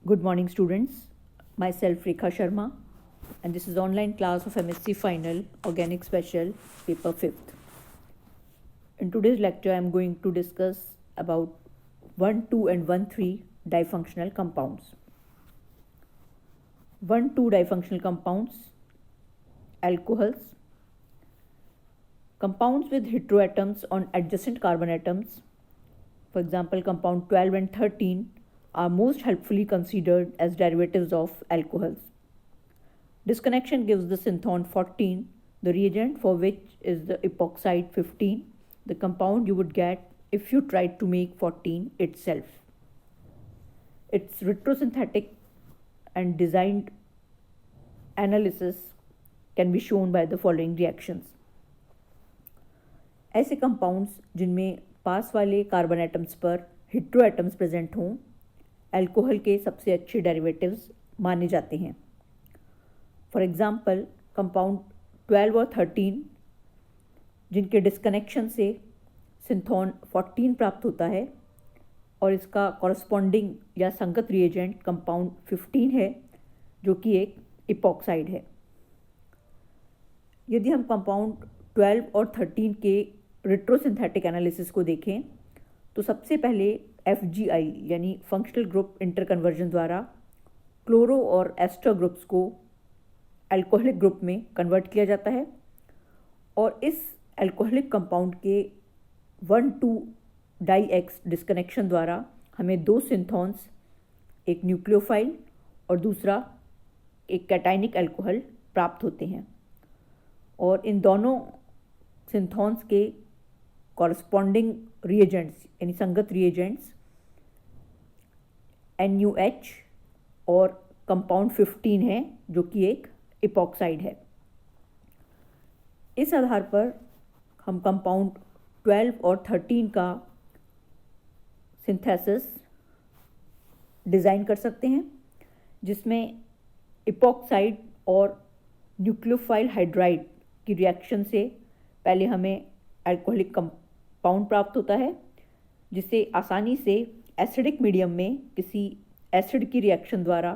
Good morning, students. Myself Rekha Sharma, and this is online class of MSc Final Organic Special Paper 5th. In today's lecture, I am going to discuss about 1, 2 and 1, 3 difunctional compounds. 1, 2 difunctional compounds, alcohols, compounds with heteroatoms on adjacent carbon atoms. For example, compound 12 and 13 are most helpfully considered as derivatives of alcohols. This connection gives the synthon 14, the reagent for which is the epoxide 15, the compound you would get if you tried to make 14 itself. Its retrosynthetic and designed analysis can be shown by the following reactions. ऐसे compounds जिनमें पास वाले carbon atoms पर hetero atoms present हों alcohol के सबसे अच्छे derivatives माने जाते हैं. फॉर एग्जांपल कंपाउंड 12 और 13 जिनके डिस्कनेक्शन से सिंथोन 14 प्राप्त होता है और इसका कॉरस्पॉन्डिंग या संगत रिएजेंट कंपाउंड 15 है जो कि एक इपॉक्साइड है. यदि हम कंपाउंड 12 और 13 के रेट्रोसिंथेटिक एनालिसिस को देखें तो सबसे पहले FGI यानी फंक्शनल ग्रुप इंटरकन्वर्जन द्वारा क्लोरो और एस्टर ग्रुप्स को अल्कोहलिक ग्रुप में कन्वर्ट किया जाता है और इस अल्कोहलिक कंपाउंड के 1,2 डाईएक्स डिस्कनेक्शन द्वारा हमें दो सिंथॉन्स, एक न्यूक्लियोफाइल और दूसरा एक कैटाइनिक अल्कोहल प्राप्त होते हैं और इन दोनों सिंथॉन्स के कॉरस्पॉन्डिंग रिएजेंट्स यानी संगत रिएजेंट्स NuH और कंपाउंड 15 है जो कि एक इपॉक्साइड है. इस आधार पर हम कंपाउंड 12 और 13 का सिंथेसिस डिज़ाइन कर सकते हैं जिसमें इपॉक्साइड और न्यूक्लियोफाइल हाइड्राइड की रिएक्शन से पहले हमें अल्कोहलिक कंपाउंड प्राप्त होता है जिसे आसानी से एसिडिक मीडियम में किसी एसिड की रिएक्शन द्वारा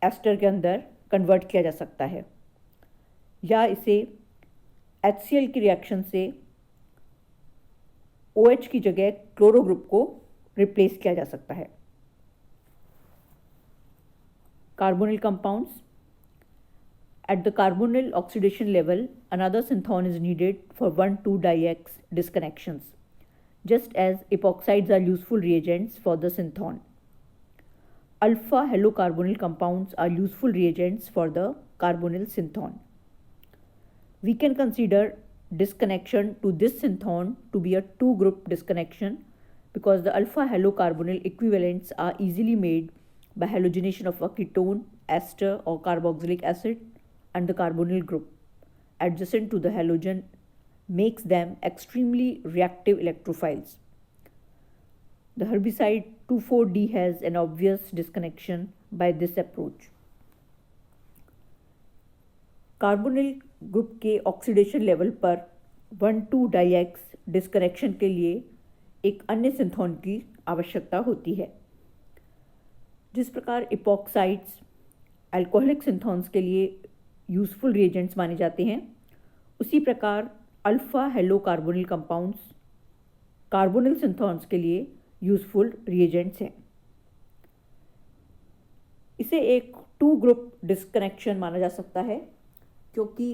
एस्टर के अंदर कन्वर्ट किया जा सकता है या इसे HCl की रिएक्शन से OH की जगह क्लोरो ग्रुप को रिप्लेस किया जा सकता है. Carbonyl compounds. At the carbonyl oxidation level, another synthon is needed for 1,2 diex disconnections, just as epoxides are useful reagents for the synthon. Alpha halocarbonyl compounds are useful reagents for the carbonyl synthon. We can consider disconnection to this synthon to be a two-group disconnection because the alpha halocarbonyl equivalents are easily made by halogenation of a ketone, ester or carboxylic acid and the carbonyl group adjacent to the halogen makes them extremely reactive electrophiles. The herbicide 2,4-D has an obvious disconnection by this approach. Carbonyl group के oxidation level पर 1,2 डाईएक्स disconnection के लिए एक अन्य सिंथॉन की आवश्यकता होती है. जिस प्रकार इपॉक्साइड्स अल्कोहलिक सिंथॉन्स के लिए यूजफुल रिएजेंट्स माने जाते हैं उसी प्रकार अल्फा हेलोकार्बोनिल कंपाउंड्स कार्बोनिल सिंथॉन्स के लिए यूजफुल रिएजेंट्स हैं. इसे एक टू ग्रुप डिस्कनेक्शन माना जा सकता है क्योंकि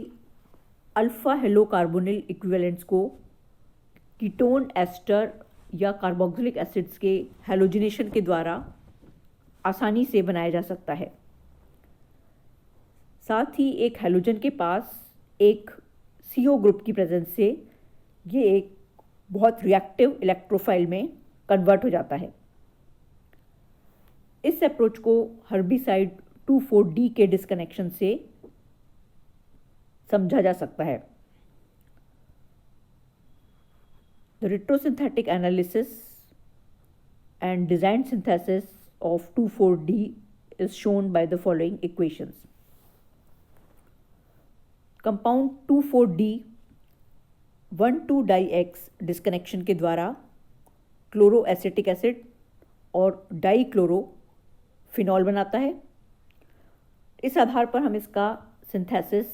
अल्फा हेलोकार्बोनिल इक्विवेलेंट्स को कीटोन, एस्टर या कार्बोक्सिलिक एसिड्स के हेलोजिनेशन के द्वारा आसानी से बनाया जा सकता है. साथ ही एक हेलोजन के पास एक CO ग्रुप की प्रेजेंस से ये एक बहुत रिएक्टिव इलेक्ट्रोफाइल में कन्वर्ट हो जाता है. इस अप्रोच को हर्बिसाइड 2,4-D के डिस्कनेक्शन से समझा जा सकता है. The retrosynthetic analysis and design synthesis of 2,4-D is shown by the following equations. Compound 2,4-D 1,2 डाईएक्स डिस्कनेक्शन के द्वारा क्लोरो एसिटिक एसिड और डाई क्लोरो फिनॉल बनाता है। इस आधार पर हम इसका सिंथेसिस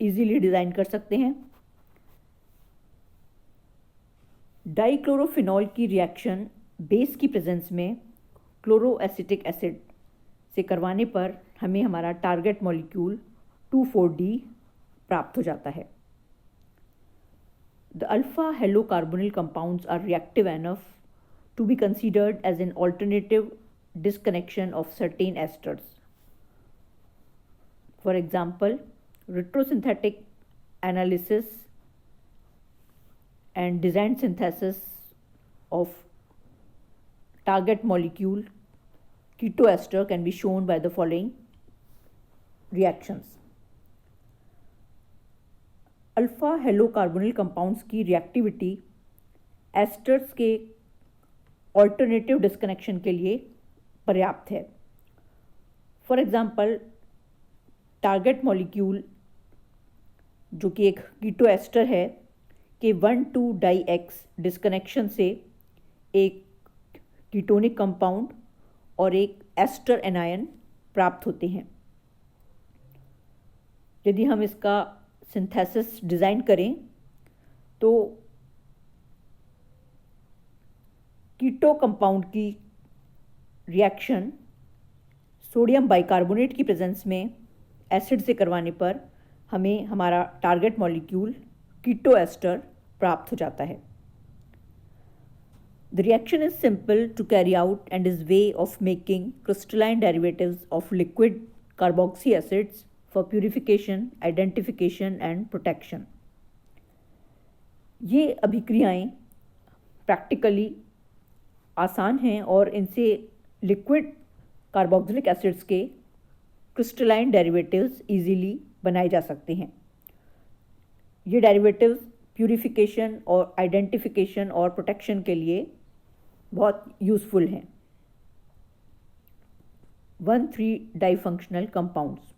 इजीली डिज़ाइन कर सकते हैं। डाइक्लोरोफिनॉल की रिएक्शन बेस की प्रेजेंस में क्लोरोएसिटिक एसिड से करवाने पर हमें हमारा टारगेट मॉलिक्यूल 2,4-D प्राप्त हो जाता है। The alpha halocarbonyl compounds are reactive enough to be considered as an alternative disconnection of certain esters. For example, retrosynthetic analysis and designed synthesis of target molecule ketoester can be shown by the following reactions. Alpha halocarbonyl compounds की reactivity esters के alternative disconnection के लिए पर्याप्त है। For example, target molecule जो कि एक कीटो ester है के 1,2-डाईएक्स डिस्कनेक्शन से एक कीटोनिक कंपाउंड और एक एस्टर एनायन प्राप्त होते हैं। यदि हम इसका सिंथेसिस डिज़ाइन करें तो कीटो कंपाउंड की रिएक्शन सोडियम बाइकार्बोनेट की प्रेजेंस में एसिड से करवाने पर हमें हमारा टारगेट मॉलिक्यूल कीटो एस्टर प्राप्त हो जाता है। The reaction is simple to carry out and is way of making crystalline derivatives of liquid carboxy acids for purification, identification and protection. ये अभिक्रियाएं प्रैक्टिकली आसान हैं और इनसे लिक्विड कार्बोक्सिलिक एसिड्स के क्रिस्टलाइन डेरिवेटिव्स इजीली बनाए जा सकते हैं। ये डेरिवेटिव्स प्यूरिफिकेशन और आइडेंटिफिकेशन और प्रोटेक्शन के लिए बहुत यूज़फुल हैं। One three difunctional compounds.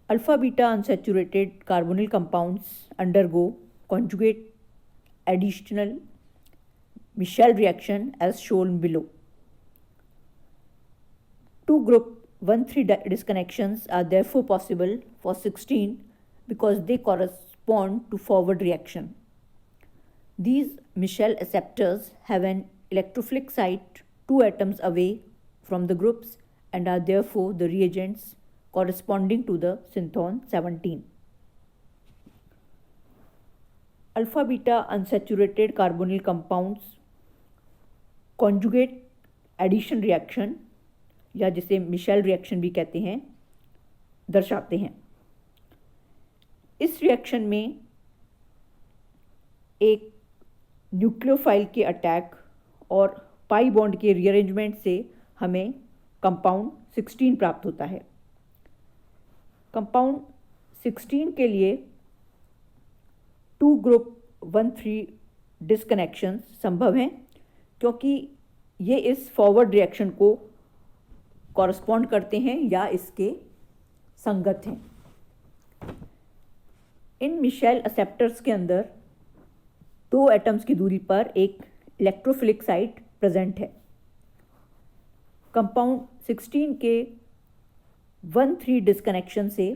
Alpha beta unsaturated carbonyl compounds undergo conjugate additional Michel reaction as shown below. Two group 1,3 disconnections are therefore possible for 16 because they correspond to forward reaction. These Michel acceptors have an electrophilic site 2 atoms away from the groups and are therefore the reagents corresponding to the synthon 17. Alpha beta unsaturated carbonyl compounds conjugate addition reaction या जिसे Michel reaction भी कहते हैं दर्शाते हैं। इस reaction में एक न्यूक्लियोफाइल के अटैक और पाई बॉन्ड के रीअरेंजमेंट से हमें कंपाउंड 16 प्राप्त होता है। कंपाउंड 16 के लिए 2 ग्रुप 1,3 डिस्कनेक्शन संभव हैं क्योंकि ये इस फॉरवर्ड रिएक्शन को कॉरस्पॉन्ड करते हैं या इसके संगत हैं। इन मिशेल एक्सेप्टर्स के अंदर 2 एटम्स की दूरी पर एक इलेक्ट्रोफिलिक साइट प्रेजेंट है। कंपाउंड 16 के 1,3 डिस्कनेक्शन से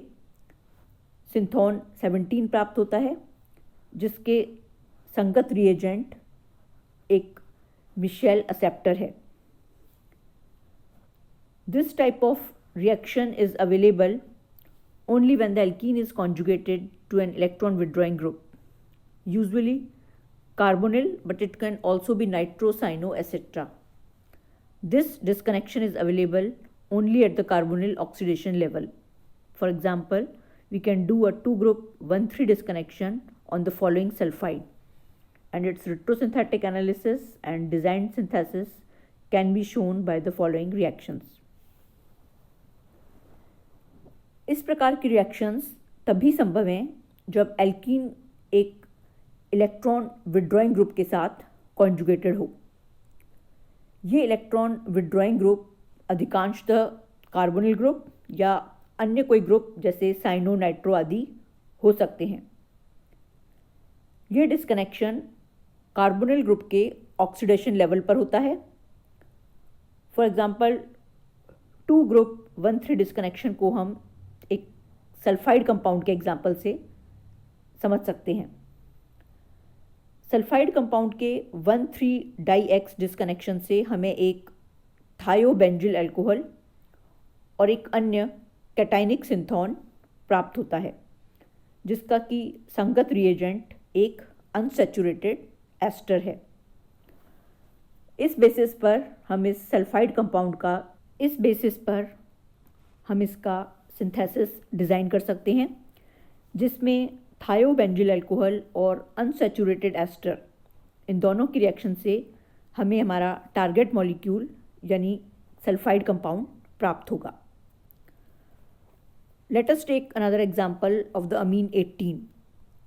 सिंथोन 17 प्राप्त होता है जिसके संगत रिएजेंट एक मिशेल एक्सेप्टर है। This type of reaction is available only when the alkene is conjugated to an electron withdrawing group, usually carbonyl, but it can also be nitro, cyano, etc. This disconnection is available only at the carbonyl oxidation level. For example, we can do a 2 group 1,3 disconnection on the following sulfide, and its retrosynthetic analysis and designed synthesis can be shown by the following reactions. इस प्रकार की reactions तभी संभव हैं जब alkene एक electron withdrawing group के साथ कॉन्जुगेटेड हो। ये इलेक्ट्रॉन विड्रॉइंग ग्रुप अधिकांशतः कार्बोनिल ग्रुप या अन्य कोई ग्रुप जैसे साइनो, नाइट्रो आदि हो सकते हैं। ये डिस्कनेक्शन कार्बोनिल ग्रुप के ऑक्सीडेशन लेवल पर होता है। फॉर एग्जांपल 2 ग्रुप 1,3 डिस्कनेक्शन को हम एक सल्फाइड कंपाउंड के एग्जांपल से समझ सकते हैं। सल्फाइड कंपाउंड के 1,3 डाईएक्स डिस्कनेक्शन से हमें एक थायोबेंजिल अल्कोहल और एक अन्य कैटाइनिक सिंथोन प्राप्त होता है, जिसका कि संगत रिएजेंट एक अनसैचुरेटेड एस्टर है। इस बेसिस पर हम इसका सिंथेसिस डिज़ाइन कर सकते हैं, जिसमें थायोबेंजिल अल्कोहल और अनसैचुरेटेड एस्टर इन दोनों की रिएक्शन से हमें हमारा टारगेट मॉलिक्यूल यानी सल्फाइड कंपाउंड प्राप्त होगा। Let us take another example of the amine 18.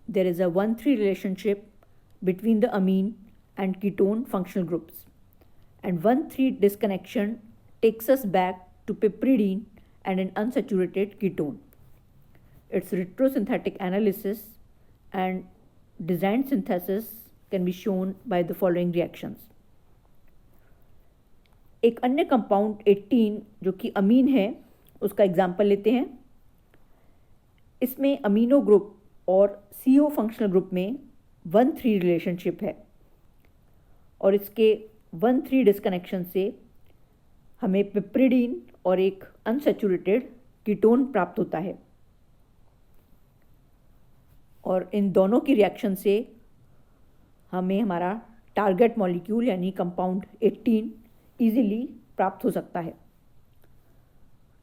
There is a 1,3 relationship between the amine and ketone functional groups, and 1,3 disconnection takes us back to piperidine and an unsaturated ketone. Its retrosynthetic analysis and designed synthesis can be shown by the following reactions. एक अन्य compound 18 जो कि अमीन है, उसका example लेते हैं। इसमें amino group और CO फंक्शनल ग्रुप में 1,3 रिलेशनशिप है और इसके 1,3 डिस्कनेक्शन से हमें पिपरिडीन और एक अनसैचुरेटेड कीटोन प्राप्त होता है, और इन दोनों की रिएक्शन से हमें हमारा टारगेट मॉलिक्यूल यानी कंपाउंड 18 इजीली प्राप्त हो सकता है।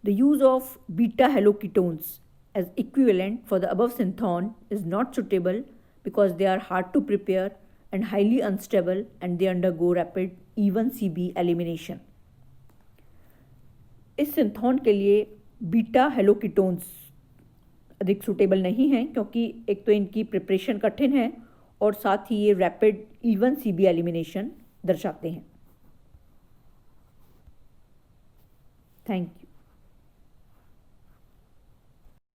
The use of beta haloketones as equivalent for the above synthon is not suitable because they are hard to prepare and highly unstable, and they undergo rapid even CB elimination. इस सिंथॉन के लिए beta हेलोकीटोन्स अधिक suitable नहीं हैं, क्योंकि एक तो इनकी प्रिपरेशन कठिन है और साथ ही ये रैपिड इवन CB एलिमिनेशन दर्शाते हैं। Thank you.